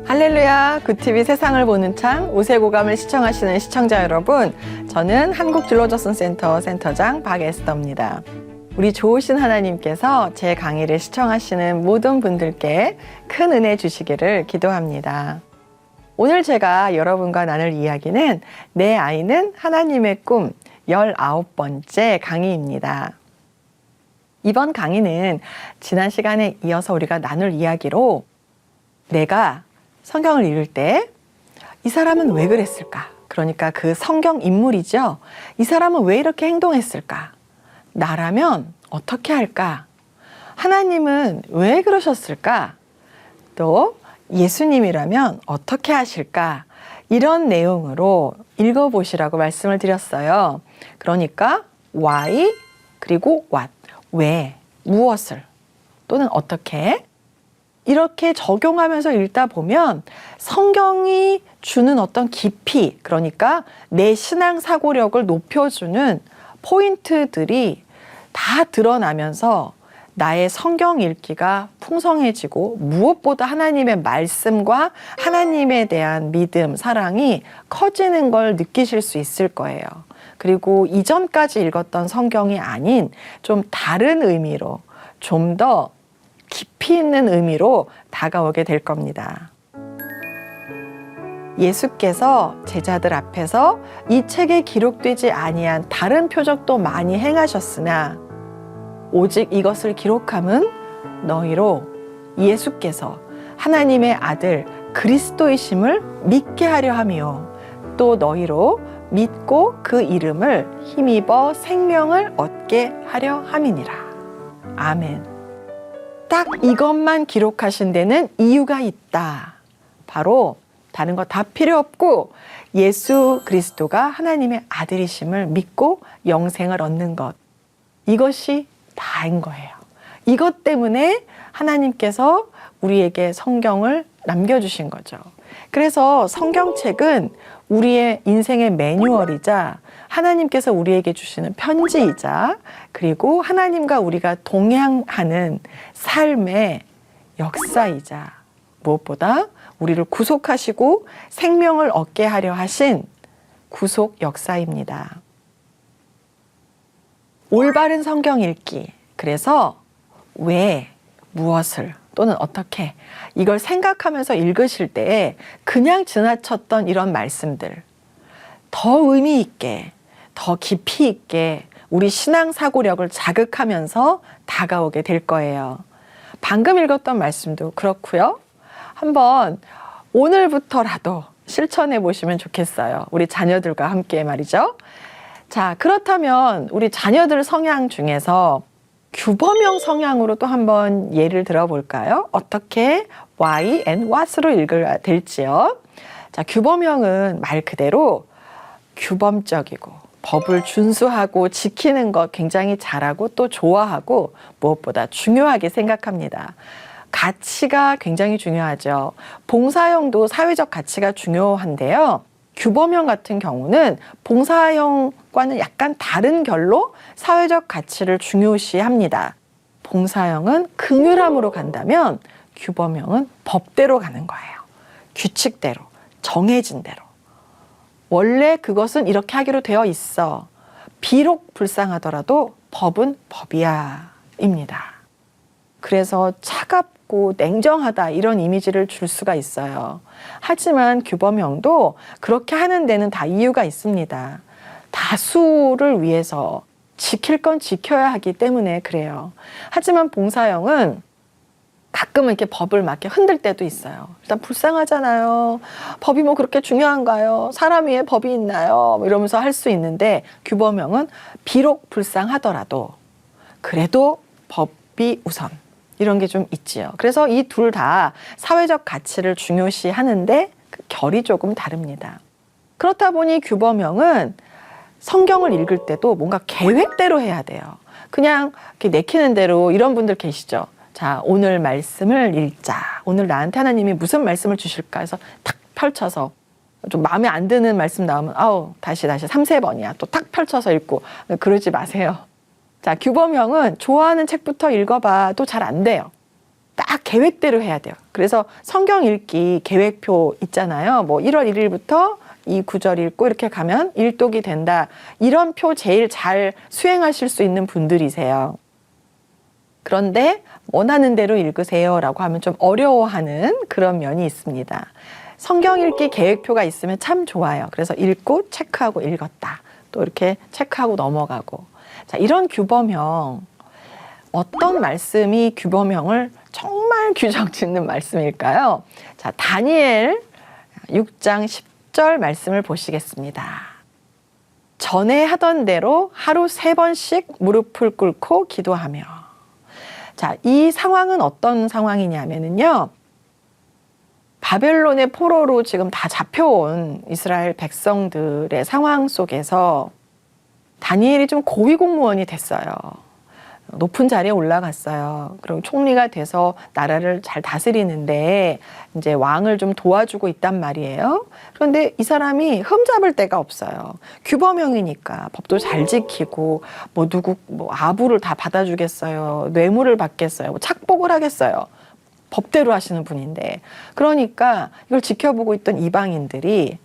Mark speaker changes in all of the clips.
Speaker 1: 할렐루야, 굿TV 세상을 보는 창 우세고감을 시청하시는 시청자 여러분, 저는 한국진로조선센터 센터장 박에스더입니다. 우리 좋으신 하나님께서 제 강의를 시청하시는 모든 분들께 큰 은혜 주시기를 기도합니다. 오늘 제가 여러분과 나눌 이야기는 내 아이는 하나님의 꿈 19번째 강의입니다. 이번 강의는 지난 시간에 이어서 우리가 나눌 이야기로 내가 성경을 읽을 때 이 사람은 왜 그랬을까? 그러니까 그 성경 인물이죠. 이 사람은 왜 이렇게 행동했을까? 나라면 어떻게 할까? 하나님은 왜 그러셨을까? 또 예수님이라면 어떻게 하실까? 이런 내용으로 읽어보시라고 말씀을 드렸어요. 그러니까 why 그리고 what, 왜, 무엇을 또는 어떻게 이렇게 적용하면서 읽다 보면 성경이 주는 어떤 깊이, 그러니까 내 신앙 사고력을 높여주는 포인트들이 다 드러나면서 나의 성경 읽기가 풍성해지고 무엇보다 하나님의 말씀과 하나님에 대한 믿음, 사랑이 커지는 걸 느끼실 수 있을 거예요. 그리고 이전까지 읽었던 성경이 아닌 좀 다른 의미로 좀 더 깊이 있는 의미로 다가오게 될 겁니다. 예수께서 제자들 앞에서 이 책에 기록되지 아니한 다른 표적도 많이 행하셨으나 오직 이것을 기록함은 너희로 예수께서 하나님의 아들 그리스도이심을 믿게 하려 함이요 또 너희로 믿고 그 이름을 힘입어 생명을 얻게 하려 함이니라. 아멘. 딱 이것만 기록하신 데는 이유가 있다. 바로 다른 거 다 필요 없고 예수 그리스도가 하나님의 아들이심을 믿고 영생을 얻는 것. 이것이 다인 거예요. 이것 때문에 하나님께서 우리에게 성경을 남겨주신 거죠. 그래서 성경책은 우리의 인생의 매뉴얼이자 하나님께서 우리에게 주시는 편지이자 그리고 하나님과 우리가 동행하는 삶의 역사이자 무엇보다 우리를 구속하시고 생명을 얻게 하려 하신 구속 역사입니다. 올바른 성경 읽기. 그래서 왜, 무엇을 또는 어떻게 이걸 생각하면서 읽으실 때 그냥 지나쳤던 이런 말씀들 더 의미 있게, 더 깊이 있게 우리 신앙 사고력을 자극하면서 다가오게 될 거예요. 방금 읽었던 말씀도 그렇고요. 한번 오늘부터라도 실천해 보시면 좋겠어요. 우리 자녀들과 함께 말이죠. 자, 그렇다면 우리 자녀들 성향 중에서 규범형 성향으로 또 한번 예를 들어볼까요? 어떻게 why and what으로 읽어야 될지요. 자, 규범형은 말 그대로 규범적이고 법을 준수하고 지키는 것 굉장히 잘하고 또 좋아하고 무엇보다 중요하게 생각합니다. 가치가 굉장히 중요하죠. 봉사형도 사회적 가치가 중요한데요. 규범형 같은 경우는 봉사형과는 약간 다른 결로 사회적 가치를 중요시합니다. 봉사형은 긍휼함으로 간다면 규범형은 법대로 가는 거예요. 규칙대로, 정해진 대로. 원래 그것은 이렇게 하기로 되어 있어. 비록 불쌍하더라도 법은 법이야 입니다. 그래서 차갑고 냉정하다 이런 이미지를 줄 수가 있어요. 하지만 규범형도 그렇게 하는 데는 다 이유가 있습니다. 다수를 위해서 지킬 건 지켜야 하기 때문에 그래요. 하지만 봉사형은 가끔은 이렇게 법을 막 이렇게 흔들 때도 있어요. 일단 불쌍하잖아요. 법이 뭐 그렇게 중요한가요? 사람 위에 법이 있나요? 이러면서 할 수 있는데 규범형은 비록 불쌍하더라도 그래도 법이 우선. 이런 게 좀 있지요. 그래서 이 둘 다 사회적 가치를 중요시 하는데 그 결이 조금 다릅니다. 그렇다 보니 규범형은 성경을 읽을 때도 뭔가 계획대로 해야 돼요. 그냥 이렇게 내키는 대로 이런 분들 계시죠. 자, 오늘 말씀을 읽자. 오늘 나한테 하나님이 무슨 말씀을 주실까 해서 탁 펼쳐서 좀 마음에 안 드는 말씀 나오면 아우 다시 3-4번이야. 또 탁 펼쳐서 읽고 그러지 마세요. 자, 규범형은 좋아하는 책부터 읽어봐도 잘 안 돼요. 딱 계획대로 해야 돼요. 그래서 성경 읽기 계획표 있잖아요. 뭐 1월 1일부터 이 구절 읽고 이렇게 가면 일독이 된다. 이런 표 제일 잘 수행하실 수 있는 분들이세요. 그런데 원하는 대로 읽으세요라고 하면 좀 어려워하는 그런 면이 있습니다. 성경 읽기 계획표가 있으면 참 좋아요. 그래서 읽고 체크하고 읽었다. 또 이렇게 체크하고 넘어가고. 자, 이런 규범형. 어떤 말씀이 규범형을 정말 규정 짓는 말씀일까요? 자, 다니엘 6장 10절 말씀을 보시겠습니다. 전에 하던 대로 하루 3번씩 무릎을 꿇고 기도하며. 자, 이 상황은 어떤 상황이냐면요. 바벨론의 포로로 지금 다 잡혀온 이스라엘 백성들의 상황 속에서 다니엘이 좀 고위 공무원이 됐어요. 높은 자리에 올라갔어요. 그럼 총리가 돼서 나라를 잘 다스리는데 이제 왕을 좀 도와주고 있단 말이에요. 그런데 이 사람이 흠잡을 데가 없어요. 규범형이니까 법도 잘 지키고 뭐 누구 뭐 아부를 다 받아주겠어요. 뇌물을 받겠어요. 뭐 착복을 하겠어요. 법대로 하시는 분인데 그러니까 이걸 지켜보고 있던 이방인들이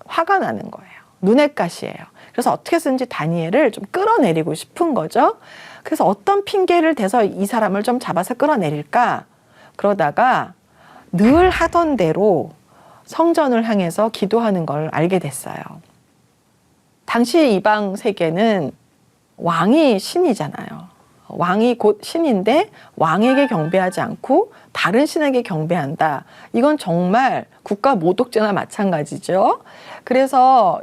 Speaker 1: 화가 나는 거예요. 눈엣 가시예요. 그래서 어떻게 해서든지 다니엘을 좀 끌어내리고 싶은 거죠. 그래서 어떤 핑계를 대서 이 사람을 좀 잡아서 끌어내릴까? 그러다가 늘 하던 대로 성전을 향해서 기도하는 걸 알게 됐어요. 당시 이방 세계는 왕이 신이잖아요. 왕이 곧 신인데 왕에게 경배하지 않고 다른 신에게 경배한다. 이건 정말 국가 모독죄나 마찬가지죠. 그래서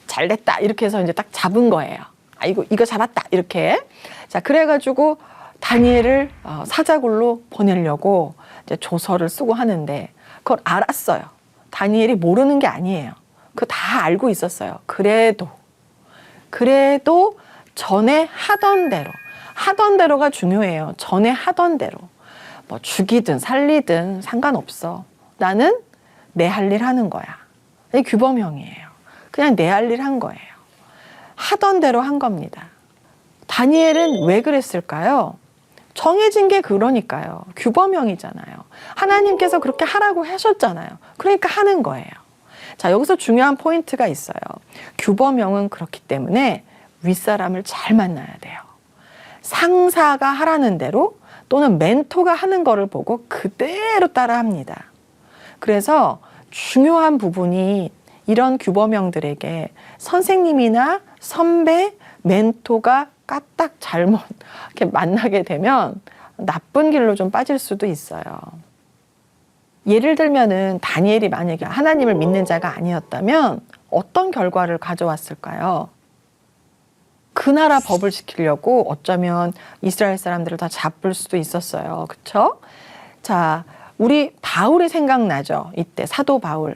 Speaker 1: 잘됐다 이렇게 해서 이제 딱 잡은 거예요. 이거 잡았다 이렇게. 자, 그래가지고 다니엘을 사자굴로 보내려고 이제 조서를 쓰고 하는데 그걸 알았어요. 다니엘이 모르는 게 아니에요. 그거 다 알고 있었어요. 그래도 전에 하던 대로가 중요해요. 전에 하던 대로 뭐 죽이든 살리든 상관없어. 나는 내 할 일 하는 거야. 이게 규범형이에요. 그냥 내 할 일 한 거예요. 하던 대로 한 겁니다. 다니엘은 왜 그랬을까요? 정해진 게 그러니까요. 규범형이잖아요. 하나님께서 그렇게 하라고 하셨잖아요. 그러니까 하는 거예요. 자, 여기서 중요한 포인트가 있어요. 규범형은 그렇기 때문에 윗사람을 잘 만나야 돼요. 상사가 하라는 대로 또는 멘토가 하는 거를 보고 그대로 따라합니다. 그래서 중요한 부분이 이런 규범형들에게 선생님이나 선배, 멘토가 까딱 잘못 이렇게 만나게 되면 나쁜 길로 좀 빠질 수도 있어요. 예를 들면은 다니엘이 만약에 하나님을 믿는 자가 아니었다면 어떤 결과를 가져왔을까요? 그 나라 법을 지키려고 어쩌면 이스라엘 사람들을 다 잡을 수도 있었어요. 그렇죠? 자, 우리 바울이 생각나죠? 이때 사도 바울.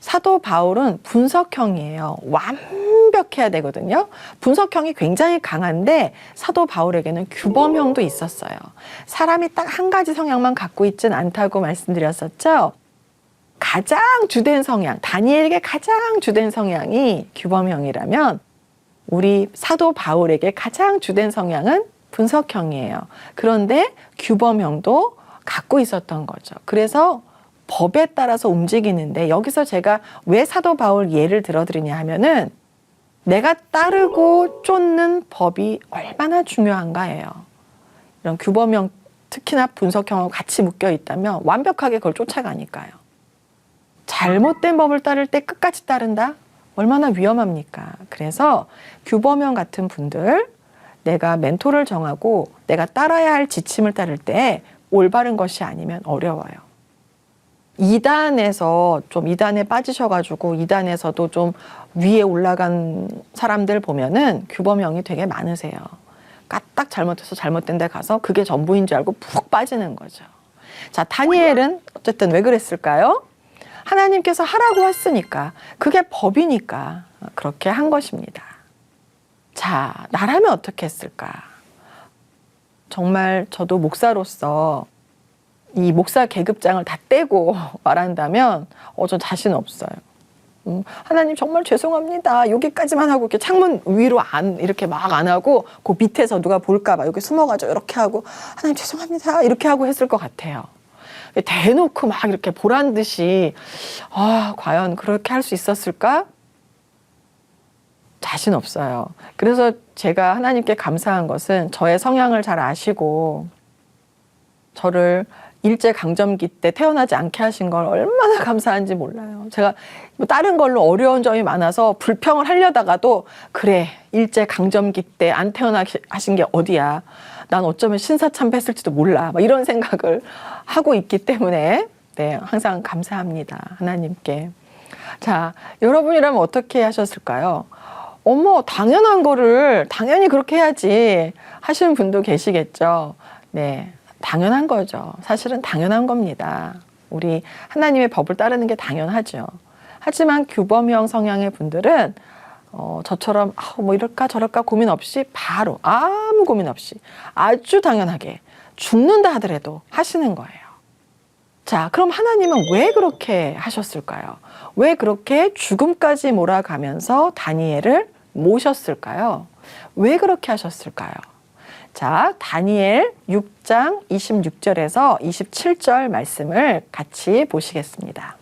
Speaker 1: 사도 바울은 분석형이에요. 완벽해야 되거든요. 분석형이 굉장히 강한데 사도 바울에게는 규범형도 있었어요. 사람이 딱 한 가지 성향만 갖고 있진 않다고 말씀드렸었죠. 가장 주된 성향, 다니엘에게 가장 주된 성향이 규범형이라면 우리 사도 바울에게 가장 주된 성향은 분석형이에요. 그런데 규범형도 갖고 있었던 거죠. 그래서 법에 따라서 움직이는데 여기서 제가 왜 사도 바울 예를 들어드리냐 하면은 내가 따르고 쫓는 법이 얼마나 중요한가예요. 이런 규범형, 특히나 분석형하고 같이 묶여 있다면 완벽하게 그걸 쫓아가니까요. 잘못된 법을 따를 때 끝까지 따른다? 얼마나 위험합니까? 그래서 규범형 같은 분들, 내가 멘토를 정하고 내가 따라야 할 지침을 따를 때 올바른 것이 아니면 어려워요. 이단에서 좀 이단에 빠지셔가지고 이단에서도 좀 위에 올라간 사람들 보면은 규범형이 되게 많으세요. 까딱 잘못해서 잘못된 데 가서 그게 전부인 줄 알고 푹 빠지는 거죠. 자, 다니엘은 어쨌든 왜 그랬을까요? 하나님께서 하라고 했으니까 그게 법이니까 그렇게 한 것입니다. 자, 나라면 어떻게 했을까? 정말 저도 목사로서 이 목사 계급장을 다 떼고 말한다면 전 자신 없어요. 하나님 정말 죄송합니다. 여기까지만 하고 이렇게 창문 위로 이렇게 막 안 하고 그 밑에서 누가 볼까 봐 여기 숨어가지고 이렇게 하고 하나님 죄송합니다. 이렇게 하고 했을 것 같아요. 대놓고 막 이렇게 보란 듯이 과연 그렇게 할 수 있었을까? 자신 없어요. 그래서 제가 하나님께 감사한 것은 저의 성향을 잘 아시고 저를 일제강점기 때 태어나지 않게 하신 걸 얼마나 감사한지 몰라요. 제가 뭐 다른 걸로 어려운 점이 많아서 불평을 하려다가도 그래 일제강점기 때 안 태어나신 게 어디야. 난 어쩌면 신사참배했을지도 몰라. 막 이런 생각을 하고 있기 때문에 네, 항상 감사합니다. 하나님께. 자, 여러분이라면 어떻게 하셨을까요? 어머, 당연한 거를 당연히 그렇게 해야지 하시는 분도 계시겠죠. 네, 당연한 거죠. 사실은 당연한 겁니다. 우리 하나님의 법을 따르는 게 당연하죠. 하지만 규범형 성향의 분들은 저처럼 뭐 이럴까 저럴까 고민 없이 바로 아무 고민 없이 아주 당연하게 죽는다 하더라도 하시는 거예요. 자, 그럼 하나님은 왜 그렇게 하셨을까요? 왜 그렇게 죽음까지 몰아가면서 다니엘을 모셨을까요? 왜 그렇게 하셨을까요? 자, 다니엘 6장 26절에서 27절 말씀을 같이 보시겠습니다.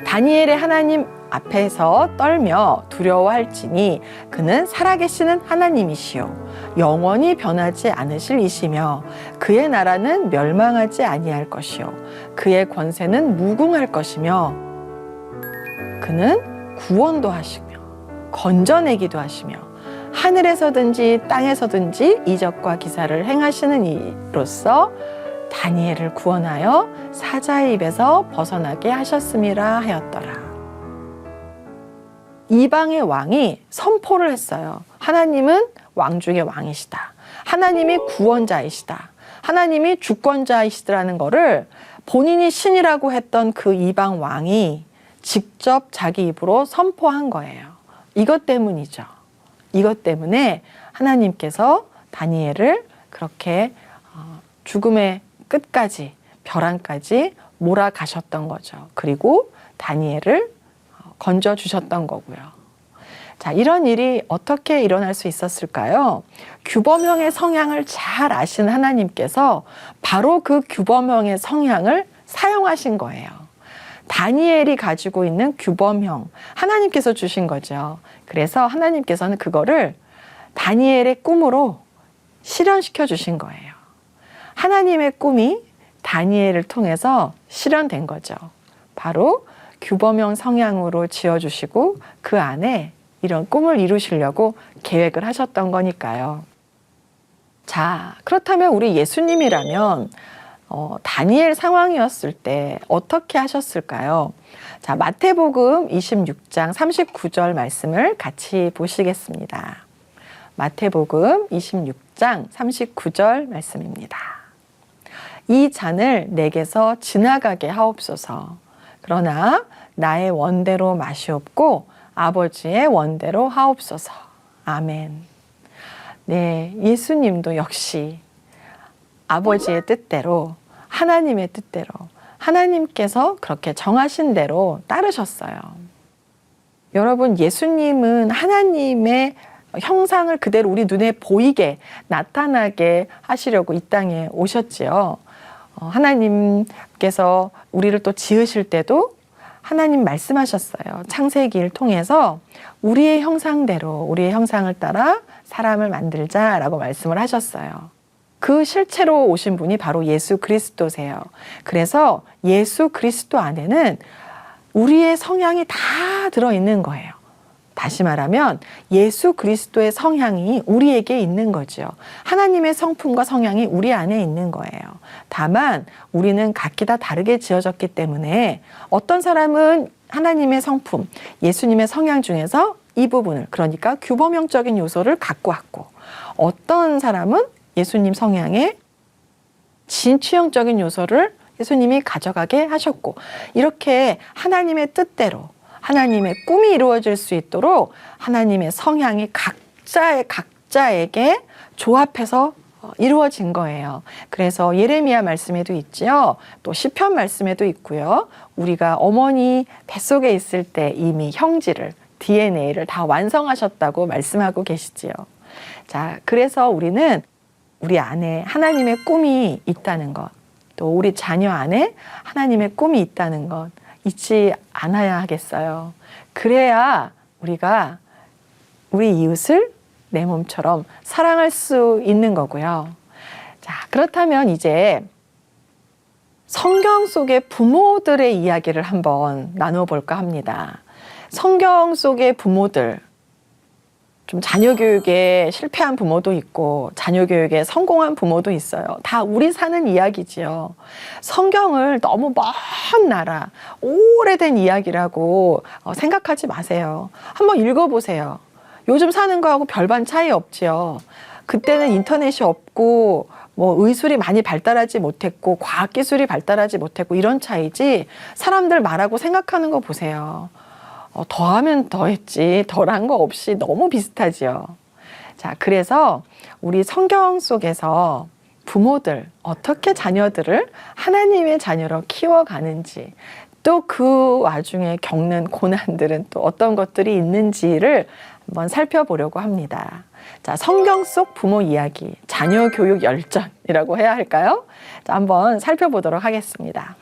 Speaker 1: 다니엘의 하나님 앞에서 떨며 두려워할지니 그는 살아계시는 하나님이시요 영원히 변하지 않으실 이시며 그의 나라는 멸망하지 아니할 것이요 그의 권세는 무궁할 것이며 그는 구원도 하시며 건져내기도 하시며 하늘에서든지 땅에서든지 이적과 기사를 행하시는 이로써 다니엘을 구원하여 사자의 입에서 벗어나게 하셨음이라 하였더라. 이방의 왕이 선포를 했어요. 하나님은 왕 중의 왕이시다. 하나님이 구원자이시다. 하나님이 주권자이시다라는 거를 본인이 신이라고 했던 그 이방 왕이 직접 자기 입으로 선포한 거예요. 이것 때문이죠. 이것 때문에 하나님께서 다니엘을 그렇게 죽음의 끝까지 벼랑까지 몰아가셨던 거죠. 그리고 다니엘을 건져주셨던 거고요. 자, 이런 일이 어떻게 일어날 수 있었을까요? 규범형의 성향을 잘 아시는 하나님께서 바로 그 규범형의 성향을 사용하신 거예요. 다니엘이 가지고 있는 규범형, 하나님께서 주신 거죠. 그래서 하나님께서는 그거를 다니엘의 꿈으로 실현시켜 주신 거예요. 하나님의 꿈이 다니엘을 통해서 실현된 거죠. 바로 규범형 성향으로 지어주시고 그 안에 이런 꿈을 이루시려고 계획을 하셨던 거니까요. 자, 그렇다면 우리 예수님이라면 다니엘 상황이었을 때 어떻게 하셨을까요? 자, 마태복음 26장 39절 말씀을 같이 보시겠습니다. 마태복음 26장 39절 말씀입니다. 이 잔을 내게서 지나가게 하옵소서. 그러나 나의 원대로 마시옵고 아버지의 원대로 하옵소서. 아멘. 네, 예수님도 역시 아버지의 뜻대로, 하나님의 뜻대로, 하나님께서 그렇게 정하신 대로 따르셨어요. 여러분, 예수님은 하나님의 형상을 그대로 우리 눈에 보이게 나타나게 하시려고 이 땅에 오셨지요. 하나님께서 우리를 또 지으실 때도 하나님 말씀하셨어요. 창세기를 통해서 우리의 형상대로, 우리의 형상을 따라 사람을 만들자라고 말씀을 하셨어요. 그 실체로 오신 분이 바로 예수 그리스도세요. 그래서 예수 그리스도 안에는 우리의 성향이 다 들어있는 거예요. 다시 말하면 예수 그리스도의 성향이 우리에게 있는 거죠. 하나님의 성품과 성향이 우리 안에 있는 거예요. 다만 우리는 각기 다 다르게 지어졌기 때문에 어떤 사람은 하나님의 성품, 예수님의 성향 중에서 이 부분을, 그러니까 규범형적인 요소를 갖고 왔고, 어떤 사람은 예수님 성향의 진취형적인 요소를 예수님이 가져가게 하셨고, 이렇게 하나님의 뜻대로 하나님의 꿈이 이루어질 수 있도록 하나님의 성향이 각자에게 조합해서 이루어진 거예요. 그래서 예레미야 말씀에도 있죠. 또 시편 말씀에도 있고요. 우리가 어머니 뱃속에 있을 때 이미 형질을, DNA를 다 완성하셨다고 말씀하고 계시지요. 자, 그래서 우리는 우리 안에 하나님의 꿈이 있다는 것, 또 우리 자녀 안에 하나님의 꿈이 있다는 것 잊지 않아야 하겠어요. 그래야 우리가 우리 이웃을 내 몸처럼 사랑할 수 있는 거고요. 자, 그렇다면 이제 성경 속의 부모들의 이야기를 한번 나눠볼까 합니다. 성경 속의 부모들, 좀 자녀 교육에 실패한 부모도 있고 자녀 교육에 성공한 부모도 있어요. 다 우리 사는 이야기지요. 성경을 너무 먼 나라, 오래된 이야기라고 생각하지 마세요. 한번 읽어보세요. 요즘 사는 거하고 별반 차이 없지요. 그때는 인터넷이 없고 뭐 의술이 많이 발달하지 못했고 과학기술이 발달하지 못했고 이런 차이지, 사람들 말하고 생각하는 거 보세요. 더하면 더했지 덜한 거 없이 너무 비슷하지요. 자, 그래서 우리 성경 속에서 부모들 어떻게 자녀들을 하나님의 자녀로 키워가는지, 또 그 와중에 겪는 고난들은 또 어떤 것들이 있는지를 한번 살펴보려고 합니다. 자, 성경 속 부모 이야기, 자녀 교육 열전이라고 해야 할까요? 자, 한번 살펴보도록 하겠습니다.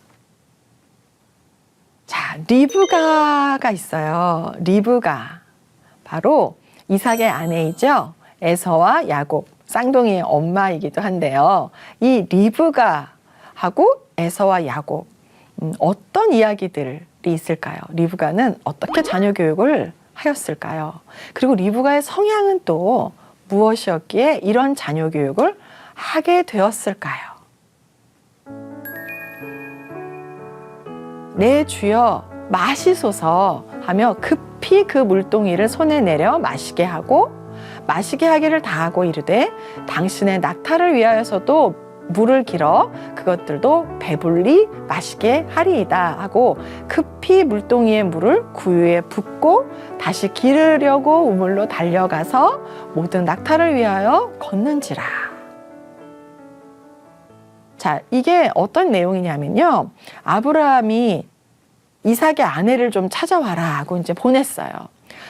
Speaker 1: 자, 리브가가 있어요. 리브가. 바로 이삭의 아내이죠. 에서와 야곱, 쌍둥이의 엄마이기도 한데요. 이 리브가하고 에서와 야곱, 어떤 이야기들이 있을까요? 리브가는 어떻게 자녀 교육을 하였을까요? 그리고 리브가의 성향은 또 무엇이었기에 이런 자녀 교육을 하게 되었을까요? 내 주여 마시소서 하며 급히 그 물동이를 손에 내려 마시게 하고, 마시게 하기를 다하고 이르되 당신의 낙타를 위하여서도 물을 길어 그것들도 배불리 마시게 하리이다 하고, 급히 물동이의 물을 구유에 붓고 다시 기르려고 우물로 달려가서 모든 낙타를 위하여 걷는지라. 자, 이게 어떤 내용이냐면요, 아브라함이 이삭의 아내를 좀 찾아와라 하고 이제 보냈어요.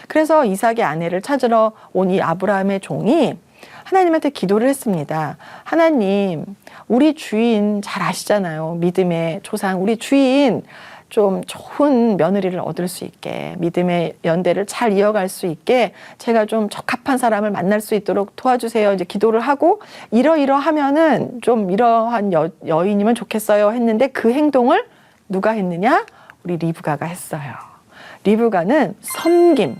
Speaker 1: 그래서 이삭의 아내를 찾으러 온 이 아브라함의 종이 하나님한테 기도를 했습니다. 하나님, 우리 주인 잘 아시잖아요. 믿음의 조상, 우리 주인 좀 좋은 며느리를 얻을 수 있게, 믿음의 연대를 잘 이어갈 수 있게 제가 좀 적합한 사람을 만날 수 있도록 도와주세요. 이제 기도를 하고 이러이러하면은 좀 이러한 여인이면 좋겠어요 했는데, 그 행동을 누가 했느냐? 우리 리브가가 했어요. 리브가는 섬김,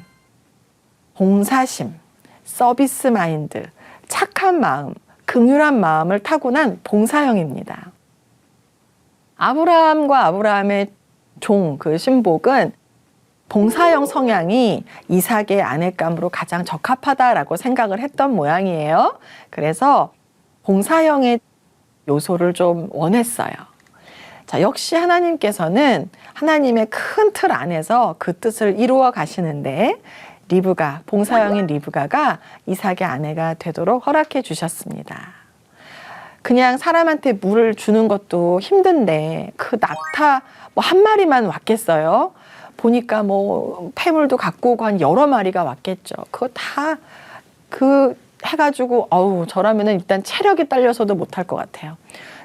Speaker 1: 봉사심, 서비스 마인드, 착한 마음, 긍휼한 마음을 타고난 봉사형입니다. 아브라함과 아브라함의 종, 그 신복은 봉사형 성향이 이삭의 아내감으로 가장 적합하다라고 생각을 했던 모양이에요. 그래서 봉사형의 요소를 좀 원했어요. 자, 역시 하나님께서는 하나님의 큰 틀 안에서 그 뜻을 이루어 가시는데, 리브가, 봉사형인 리브가가 이삭의 아내가 되도록 허락해 주셨습니다. 그냥 사람한테 물을 주는 것도 힘든데 그 낙타 뭐 한 마리만 왔겠어요? 보니까 뭐 폐물도 갖고 오고 한 여러 마리가 왔겠죠. 그거 다 해가지고 저라면은 일단 체력이 딸려서도 못할 것 같아요.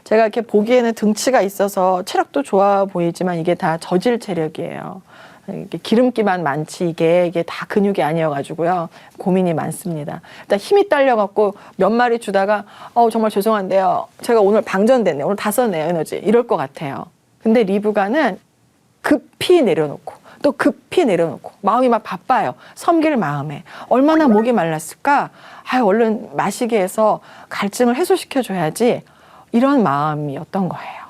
Speaker 1: 제가 이렇게 보기에는 등치가 있어서 체력도 좋아 보이지만 이게 다 저질 체력이에요. 이게 기름기만 많지 이게 다 근육이 아니어가지고요. 고민이 많습니다. 일단 힘이 딸려갖고 몇 마리 주다가 정말 죄송한데요, 제가 오늘 방전됐네, 오늘 다 썼네요 에너지, 이럴 것 같아요. 근데 리브가는 급히 내려놓고 또 급히 내려놓고 마음이 막 바빠요. 섬길 마음에 얼마나 목이 말랐을까. 얼른 마시게 해서 갈증을 해소시켜줘야지, 이런 마음이었던 거예요.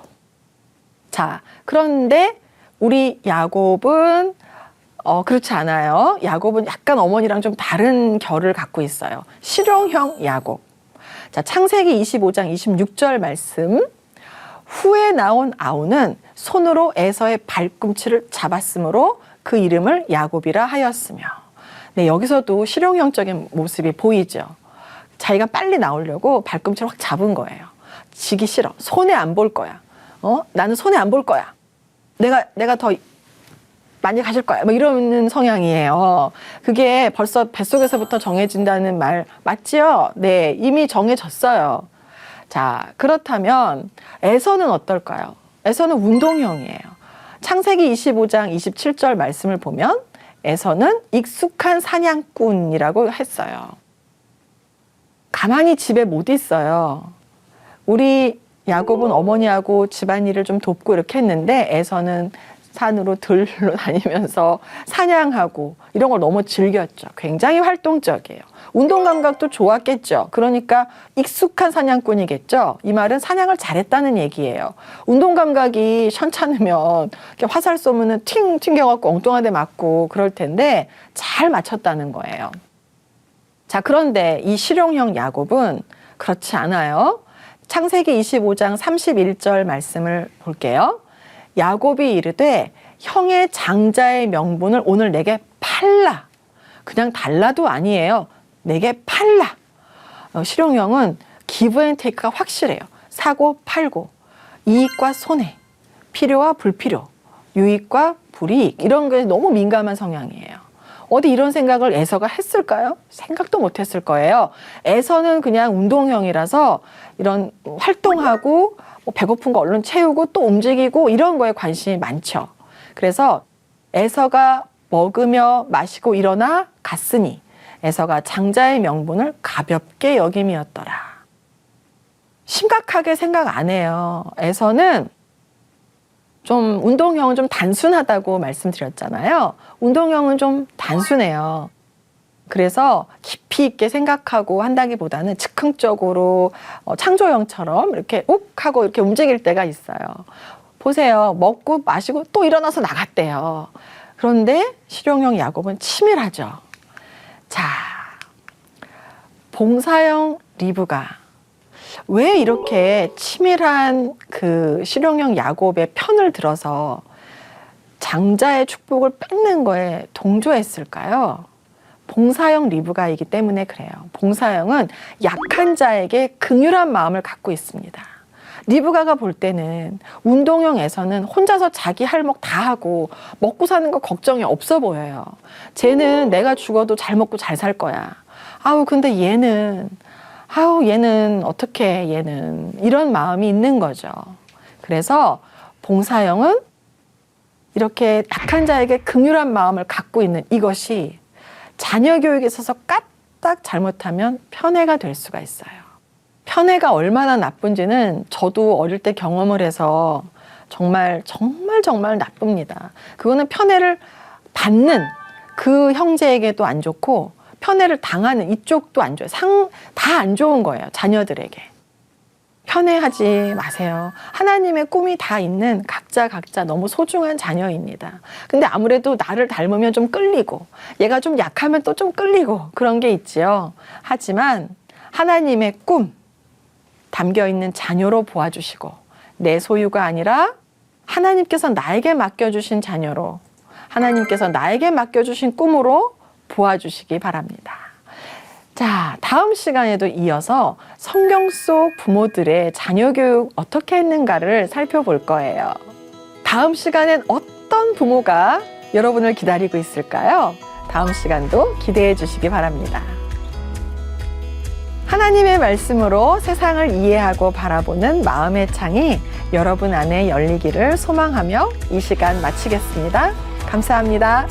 Speaker 1: 자, 그런데 우리 야곱은 그렇지 않아요. 야곱은 약간 어머니랑 좀 다른 결을 갖고 있어요. 실용형 야곱. 자, 창세기 25장 26절 말씀. 후에 나온 아우는 손으로 에서의 발꿈치를 잡았으므로 그 이름을 야곱이라 하였으며. 네, 여기서도 실용형적인 모습이 보이죠. 자기가 빨리 나오려고 발꿈치를 확 잡은 거예요. 지기 싫어. 손해 안 볼 거야. 나는 손해 안 볼 거야. 내가 더 많이 가질 거야. 뭐 이러는 성향이에요. 그게 벌써 뱃속에서부터 정해진다는 말 맞지요? 네, 이미 정해졌어요. 자, 그렇다면 에서는 어떨까요? 에서는 운동형이에요. 창세기 25장 27절 말씀을 보면 에서는 익숙한 사냥꾼이라고 했어요. 가만히 집에 못 있어요. 우리 야곱은 어머니하고 집안일을 좀 돕고 이렇게 했는데 에서는 산으로 들로 다니면서 사냥하고 이런 걸 너무 즐겼죠. 굉장히 활동적이에요. 운동 감각도 좋았겠죠. 그러니까 익숙한 사냥꾼이겠죠. 이 말은 사냥을 잘했다는 얘기예요. 운동 감각이 현찮으면 화살 쏘면은 튕 튕겨갖고 엉뚱한 데 맞고 그럴 텐데 잘 맞췄다는 거예요. 자, 그런데 이 실용형 야곱은 그렇지 않아요. 창세기 25장 31절 말씀을 볼게요. 야곱이 이르되 형의 장자의 명분을 오늘 내게 팔라. 그냥 달라도 아니에요. 내게 팔라. 실용형은 기브 앤 테이크가 확실해요. 사고 팔고 이익과 손해, 필요와 불필요, 유익과 불이익 이런 게 너무 민감한 성향이에요. 어디 이런 생각을 에서가 했을까요? 생각도 못 했을 거예요. 에서는 그냥 운동형이라서 이런 활동하고 뭐 배고픈 거 얼른 채우고 또 움직이고 이런 거에 관심이 많죠. 그래서 에서가 먹으며 마시고 일어나 갔으니 에서가 장자의 명분을 가볍게 여김이었더라. 심각하게 생각 안 해요. 에서는 좀 운동형은 좀 단순하다고 말씀드렸잖아요. 운동형은 좀 단순해요. 그래서 깊이 있게 생각하고 한다기보다는 즉흥적으로 창조형처럼 이렇게 욱 하고 이렇게 움직일 때가 있어요. 보세요. 먹고 마시고 또 일어나서 나갔대요. 그런데 실용형 야곱은 치밀하죠. 자, 봉사형 리브가 왜 이렇게 치밀한 그 실용형 야곱의 편을 들어서 장자의 축복을 뺏는 거에 동조했을까요? 봉사형 리브가이기 때문에 그래요. 봉사형은 약한 자에게 긍휼한 마음을 갖고 있습니다. 리브가가 볼 때는 운동형에서는 혼자서 자기 할 몫 다 하고 먹고 사는 거 걱정이 없어 보여요. 쟤는 내가 죽어도 잘 먹고 잘 살 거야. 근데 얘는 어떻게 얘는 이런 마음이 있는 거죠. 그래서 봉사형은 이렇게 약한 자에게 긍휼한 마음을 갖고 있는 이것이 자녀 교육에 있어서 까딱 잘못하면 편애가 될 수가 있어요. 편애가 얼마나 나쁜지는 저도 어릴 때 경험을 해서 정말 나쁩니다. 그거는 편애를 받는 그 형제에게도 안 좋고 편애를 당하는 이쪽도 안 좋아요. 다 안 좋은 거예요. 자녀들에게. 편애하지 마세요. 하나님의 꿈이 다 있는 각자 너무 소중한 자녀입니다. 근데 아무래도 나를 닮으면 좀 끌리고 얘가 좀 약하면 또 좀 끌리고 그런 게 있지요. 하지만 하나님의 꿈 담겨있는 자녀로 보아주시고 내 소유가 아니라 하나님께서 나에게 맡겨주신 자녀로 하나님께서 나에게 맡겨주신 꿈으로 보아주시기 바랍니다. 자, 다음 시간에도 이어서 성경 속 부모들의 자녀 교육 어떻게 했는가를 살펴볼 거예요. 다음 시간엔 어떤 부모가 여러분을 기다리고 있을까요? 다음 시간도 기대해 주시기 바랍니다. 하나님의 말씀으로 세상을 이해하고 바라보는 마음의 창이 여러분 안에 열리기를 소망하며 이 시간 마치겠습니다. 감사합니다.